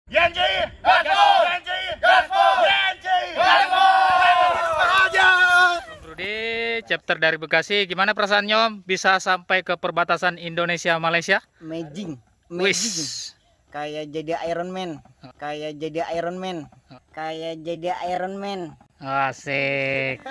Yanji, gaspol! Yanji, gaspol! Yanji, gaspol! Rudi, chapter dari Bekasi, gimana perasaannya Om bisa sampai ke perbatasan Indonesia Malaysia? Amazing. Wis. Kayak jadi Iron Man. Kayak jadi Iron Man. Kayak jadi Iron Man. Asik.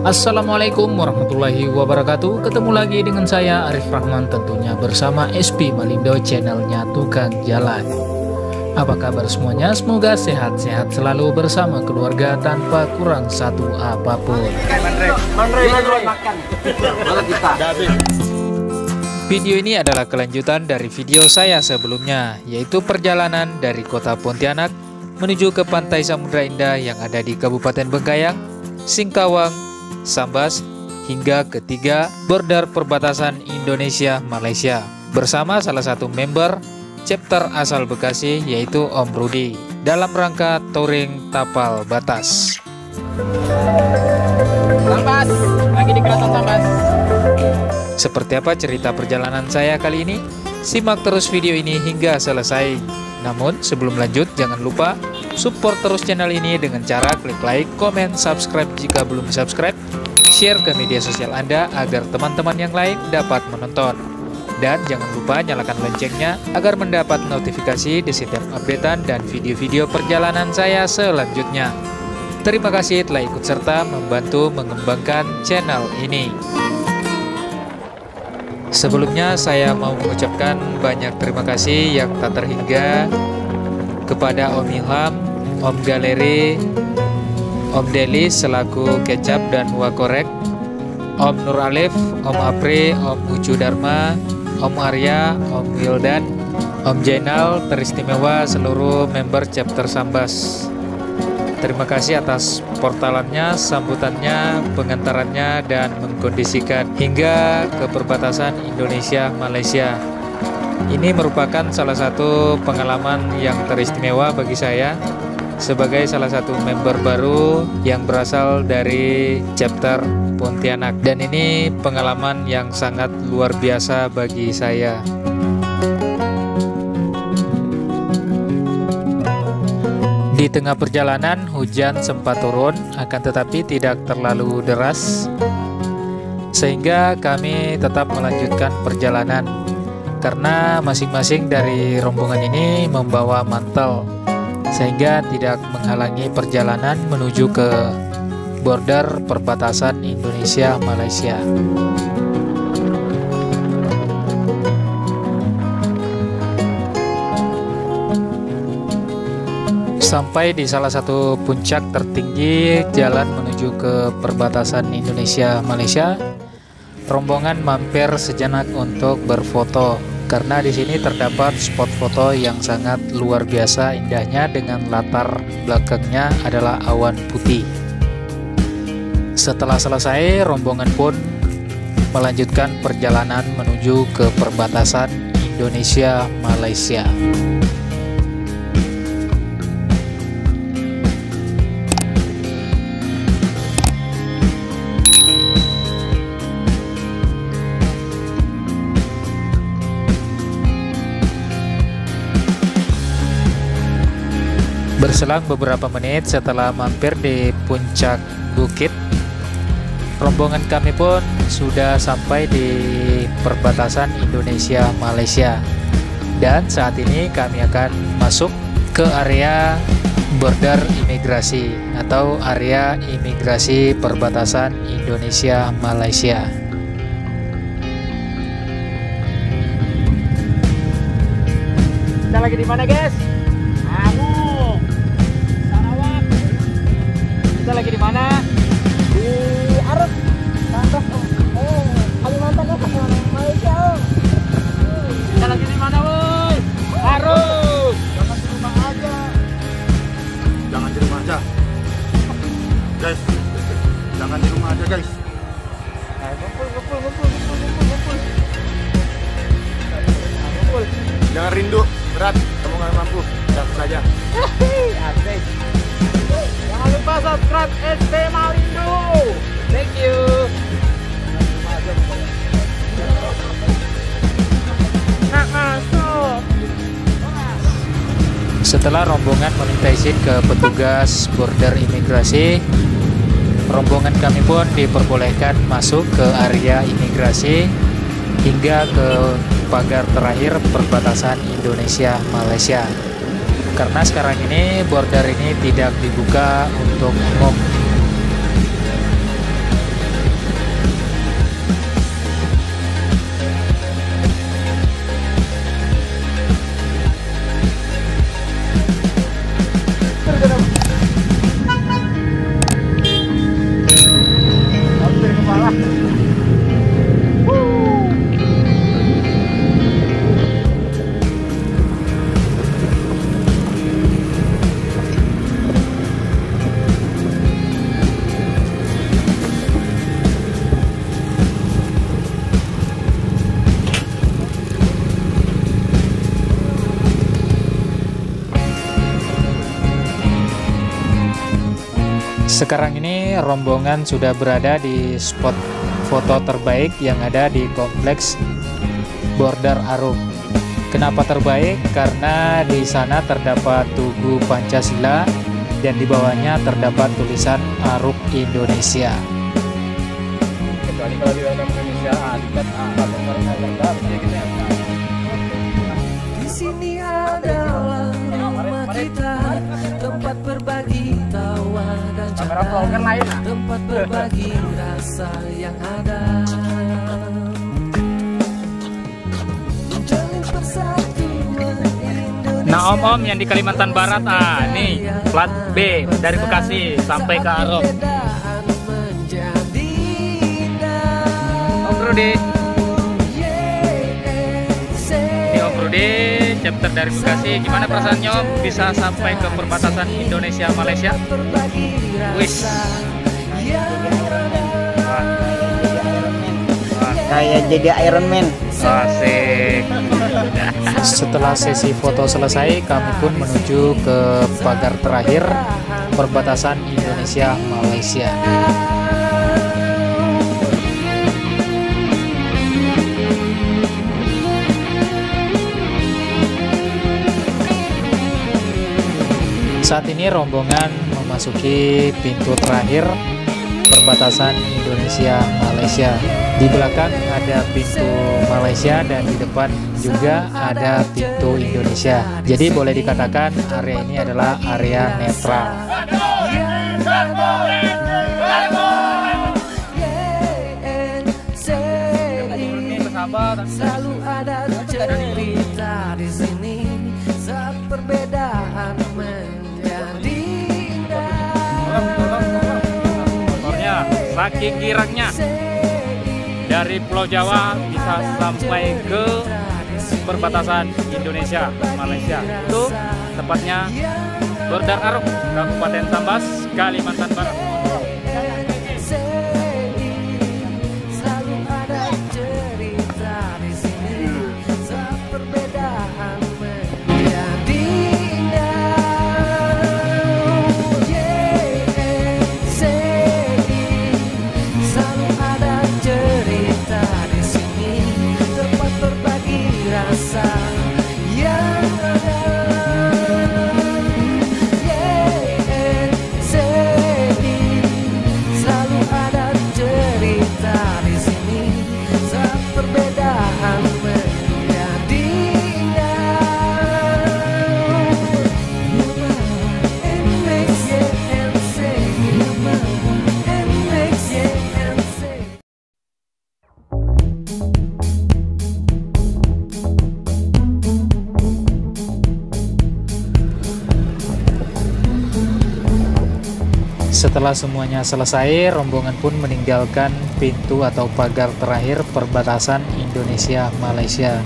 Assalamualaikum warahmatullahi wabarakatuh. Ketemu lagi dengan saya Arif Rahman, tentunya bersama SP Malindo, channelnya Tukang Jalan. Apa kabar semuanya? Semoga sehat-sehat selalu bersama keluarga tanpa kurang satu apapun. Video ini adalah kelanjutan dari video saya sebelumnya, yaitu perjalanan dari kota Pontianak menuju ke pantai Samudra Indah yang ada di Kabupaten Bengkayang, Singkawang, Sambas, hingga ketiga border perbatasan Indonesia-Malaysia bersama salah satu member chapter asal Bekasi, yaitu Om Rudi, dalam rangka touring tapal batas. Sambas, lagi di Keraton Sambas. Seperti apa cerita perjalanan saya kali ini? Simak terus video ini hingga selesai. Namun sebelum lanjut, jangan lupa support terus channel ini dengan cara klik like, komen, subscribe jika belum subscribe, share ke media sosial Anda agar teman-teman yang lain dapat menonton. Dan jangan lupa nyalakan loncengnya agar mendapat notifikasi di setiap updatean dan video-video perjalanan saya selanjutnya. Terima kasih telah ikut serta membantu mengembangkan channel ini. Sebelumnya saya mau mengucapkan banyak terima kasih yang tak terhingga kepada Om Ilham, Om Galeri, Om Delis selaku kecap dan wakorek, Om Nur Alif, Om Apri, Om Ucu Dharma, Om Arya, Om Wildan, Om Jainal, teristimewa seluruh member chapter Sambas. Terima kasih atas portalannya, sambutannya, pengantarannya, dan mengkondisikan hingga ke perbatasan Indonesia-Malaysia. Ini merupakan salah satu pengalaman yang teristimewa bagi saya sebagai salah satu member baru yang berasal dari chapter Pontianak. Dan ini pengalaman yang sangat luar biasa bagi saya. Di tengah perjalanan hujan sempat turun, akan tetapi tidak terlalu deras, sehingga kami tetap melanjutkan perjalanan karena masing-masing dari rombongan ini membawa mantel, sehingga tidak menghalangi perjalanan menuju ke border perbatasan Indonesia-Malaysia. Sampai di salah satu puncak tertinggi jalan menuju ke perbatasan Indonesia-Malaysia, rombongan mampir sejenak untuk berfoto karena di sini terdapat spot foto yang sangat luar biasa indahnya dengan latar belakangnya adalah awan putih. Setelah selesai, rombongan pun melanjutkan perjalanan menuju ke perbatasan Indonesia-Malaysia. Berselang beberapa menit setelah mampir di puncak bukit, rombongan kami pun sudah sampai di perbatasan Indonesia-Malaysia. Dan saat ini kami akan masuk ke area border imigrasi atau area imigrasi perbatasan Indonesia-Malaysia. Kita lagi di mana, guys? Sarawak. Kita lagi di mana? Di Arab. Kalimantan ya, Malaysia. Kita lagi di mana, woi? Arab. Jangan di rumah aja. Jangan di rumah aja. Guys, jangan di rumah aja, guys. Ngumpul. Jangan rindu, berat, kamu nggak mampu. Langsung saja. Asik. Jangan lupa subscribe ST Malindo. Thank you. Setelah rombongan meminta izin ke petugas border imigrasi, rombongan kami pun diperbolehkan masuk ke area imigrasi hingga ke pagar terakhir perbatasan Indonesia-Malaysia. Karena sekarang ini border ini tidak dibuka untuk umum. Sekarang ini rombongan sudah berada di spot foto terbaik yang ada di kompleks border Aruk. Kenapa terbaik? Karena di sana terdapat Tugu Pancasila dan di bawahnya terdapat tulisan Aruk Indonesia. Kecuali kalau di dalam Indonesia, Di sini adalah rumah kita, tempat berbagi tawa dan canda, tempat berbagi rasa yang ada. Menjalin persatuan Indonesia. Nah om yang di Kalimantan Barat, nih plat B dari Bekasi sampai ke Arok. Om Rudi. Ini Om Rudi, chapter dari Bekasi. Gimana perasaannya Om bisa sampai ke perbatasan Indonesia Malaysia? Wis. Kayak jadi Iron Man. Asik. Setelah sesi foto selesai, kami pun menuju ke pagar terakhir perbatasan Indonesia-Malaysia. Saat ini rombongan memasuki pintu terakhir perbatasan Indonesia-Malaysia. Di belakang ada pintu Malaysia dan di depan juga ada pintu Indonesia. Jadi boleh dikatakan area ini adalah area netral. Selalu ada cerita di sini saat perbedaan menjadi indah. Motornya saking girangnya dari Pulau Jawa bisa sampai ke perbatasan Indonesia Malaysia. Itu tepatnya border Arok, Kabupaten Sambas, Kalimantan Barat. Selalu ada cerita di sini saat perbedaan menjadi indah. Selalu ada cerita di sini, tempat berbagi rasa yang ada. Setelah semuanya selesai, rombongan pun meninggalkan pintu atau pagar terakhir perbatasan Indonesia-Malaysia.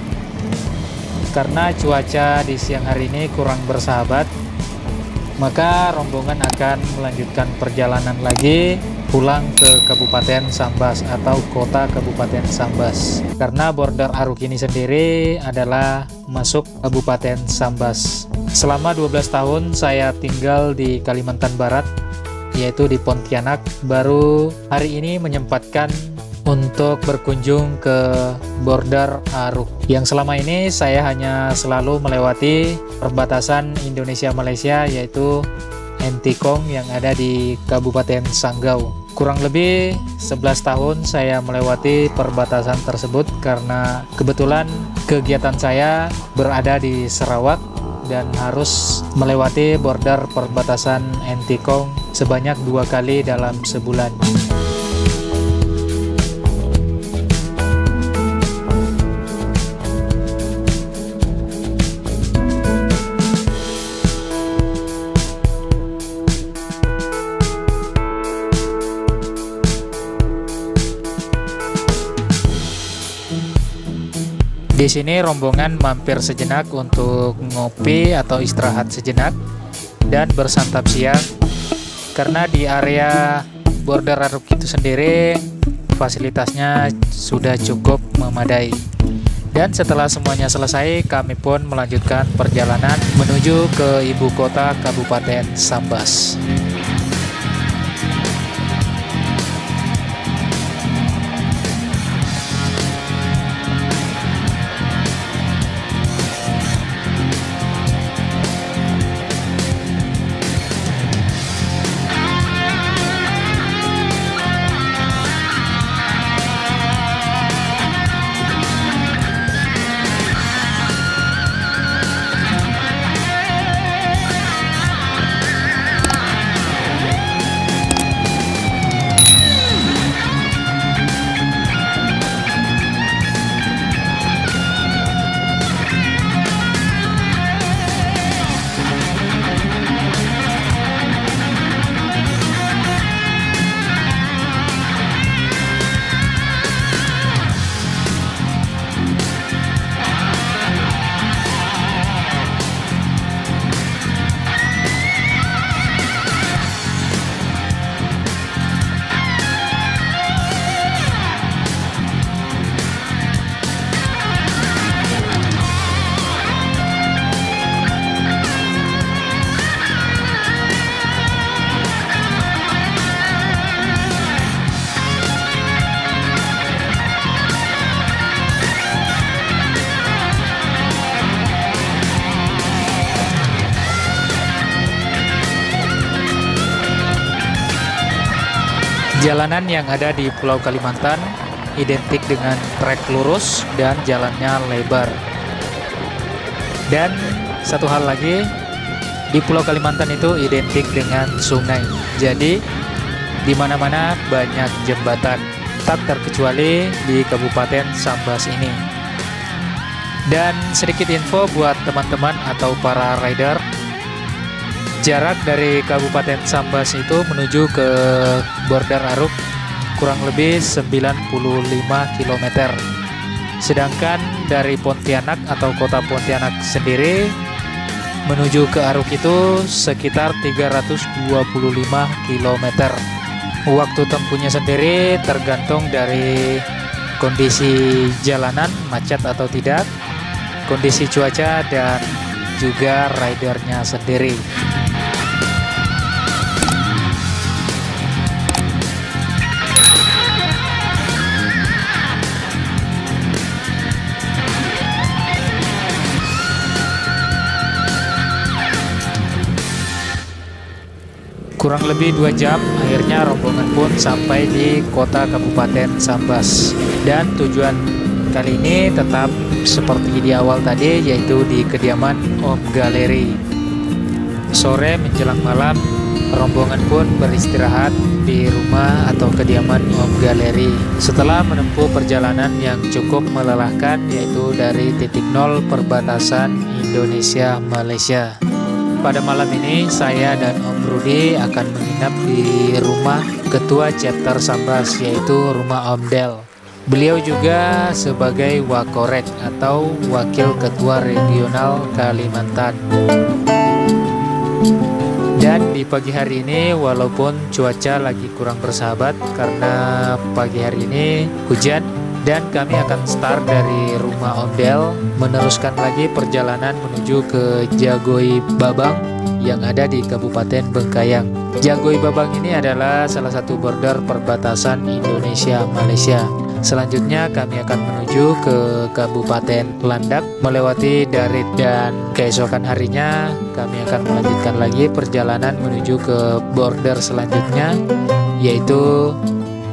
Karena cuaca di siang hari ini kurang bersahabat, maka rombongan akan melanjutkan perjalanan lagi pulang ke Kabupaten Sambas atau kota Kabupaten Sambas. Karena border Aruk ini sendiri adalah masuk Kabupaten Sambas. Selama 12 tahun saya tinggal di Kalimantan Barat, yaitu di Pontianak. Baru hari ini menyempatkan untuk berkunjung ke border Aruk. Yang selama ini saya hanya selalu melewati perbatasan Indonesia-Malaysia, yaitu Entikong yang ada di Kabupaten Sanggau. Kurang lebih 11 tahun saya melewati perbatasan tersebut karena kebetulan kegiatan saya berada di Sarawak dan harus melewati border perbatasan Entikong sebanyak 2 kali dalam sebulan. Di sini rombongan mampir sejenak untuk ngopi atau istirahat sejenak dan bersantap siang. Karena di area border Aruk itu sendiri fasilitasnya sudah cukup memadai. Dan setelah semuanya selesai, kami pun melanjutkan perjalanan menuju ke ibu kota Kabupaten Sambas. Jalanan yang ada di Pulau Kalimantan identik dengan trek lurus dan jalannya lebar. Dan satu hal lagi, di Pulau Kalimantan itu identik dengan sungai. Jadi di mana-mana banyak jembatan, tak terkecuali di Kabupaten Sambas ini. Dan sedikit info buat teman-teman atau para rider, jarak dari Kabupaten Sambas itu menuju ke border Aruk kurang lebih 95 km. Sedangkan dari Pontianak atau kota Pontianak sendiri menuju ke Aruk itu sekitar 325 km. Waktu tempuhnya sendiri tergantung dari kondisi jalanan, macet atau tidak, kondisi cuaca, dan juga ridernya sendiri. Kurang lebih 2 jam, akhirnya rombongan pun sampai di kota Kabupaten Sambas. Dan tujuan kali ini tetap seperti di awal tadi, yaitu di kediaman Om Galeri. Sore menjelang malam, rombongan pun beristirahat di rumah atau kediaman Om Galeri. Setelah menempuh perjalanan yang cukup melelahkan, yaitu dari titik nol perbatasan Indonesia-Malaysia. pada malam ini saya dan Om Rudi akan menginap di rumah Ketua Chapter Sambas, yaitu rumah Om Del. Beliau juga sebagai Wakorek atau Wakil Ketua Regional Kalimantan. Dan di pagi hari ini, walaupun cuaca lagi kurang bersahabat karena pagi hari ini hujan, dan kami akan start dari rumah Om Del, meneruskan lagi perjalanan menuju ke Jagoi Babang yang ada di Kabupaten Bengkayang. Jagoi Babang ini adalah salah satu border perbatasan Indonesia-Malaysia. Selanjutnya kami akan menuju ke Kabupaten Landak melewati Darit, dan keesokan harinya kami akan melanjutkan lagi perjalanan menuju ke border selanjutnya, yaitu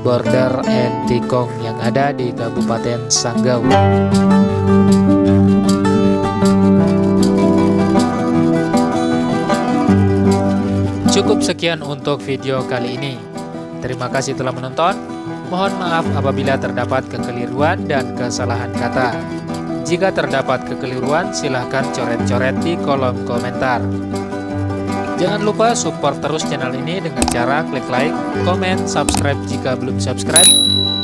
border Entikong yang ada di Kabupaten Sanggau. Cukup sekian untuk video kali ini. Terima kasih telah menonton. Mohon maaf apabila terdapat kekeliruan dan kesalahan kata. Jika terdapat kekeliruan, silahkan coret-coret di kolom komentar. Jangan lupa support terus channel ini dengan cara klik like, komen, subscribe jika belum subscribe,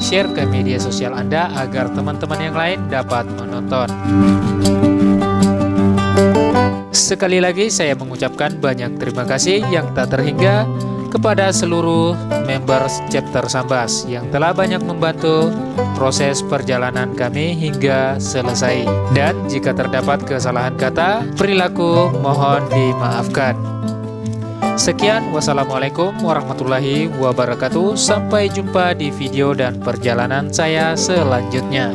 share ke media sosial Anda agar teman-teman yang lain dapat menonton. Sekali lagi saya mengucapkan banyak terima kasih yang tak terhingga kepada seluruh member Chapter Sambas yang telah banyak membantu proses perjalanan kami hingga selesai. Dan jika terdapat kesalahan kata, perilaku mohon dimaafkan. Sekian, wassalamualaikum warahmatullahi wabarakatuh. Sampai jumpa di video dan perjalanan saya selanjutnya.